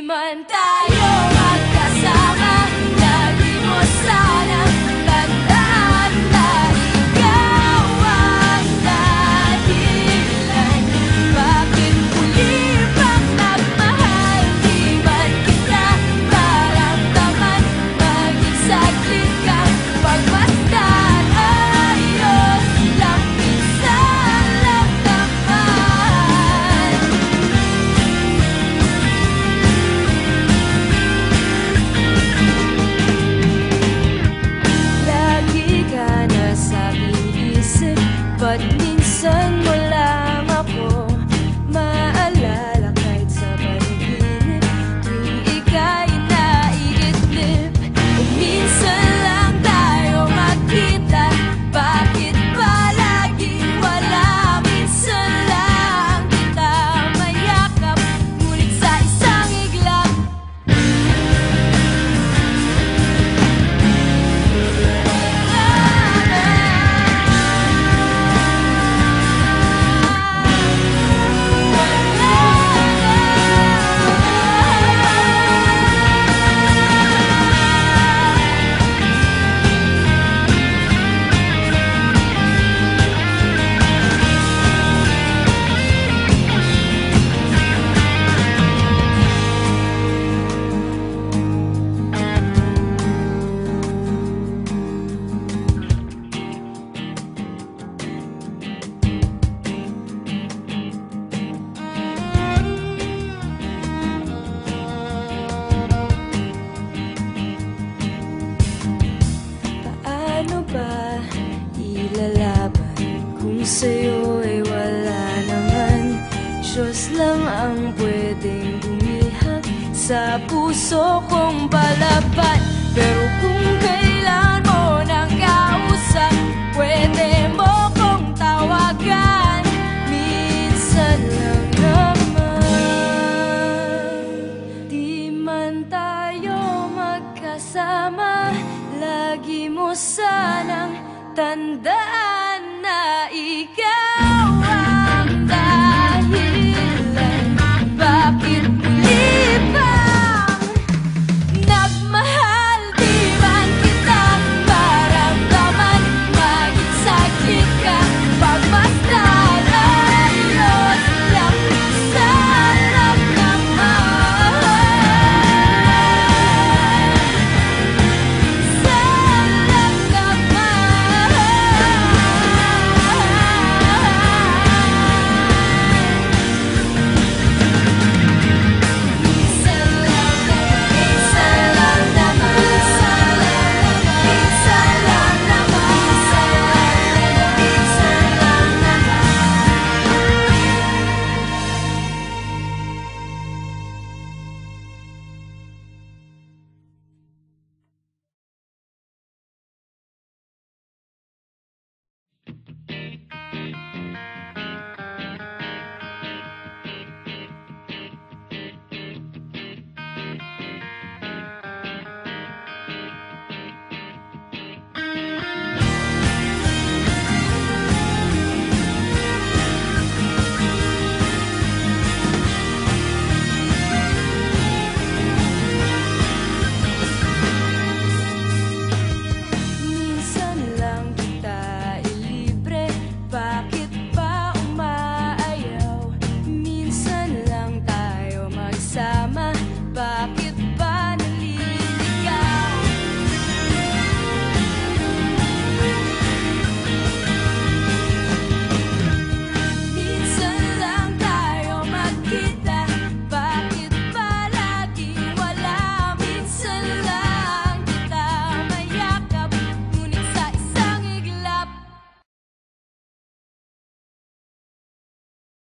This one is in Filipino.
man tayo magkasama, lagi mo sanang tandaan na ikaw ang dahilan. Bakit muli pang nagmahal, di man kita maramdaman, maging saglit kang pagmasdan. Ayos lang, minsan lang naman. Lagi ka na sa aking isip, ba't minsan mo lang ako maalala kahit sa panaginip, tuwing ika'y naiidlip? Kung minsan lang tayo magkita, bakit palaging wala? Minsan lang kita mayakap, ngunit sa isang iglap paano ba ilalaban kung sa'yo ay wala naman? Diyos lang ang pwedeng bumihag sa puso kong palaban. Pero kung kailan mo nang kausap, pwede mo kong tawagan. Minsan lang naman. Di man tayo magkasama, lagi mo sanang tandaan na ikaw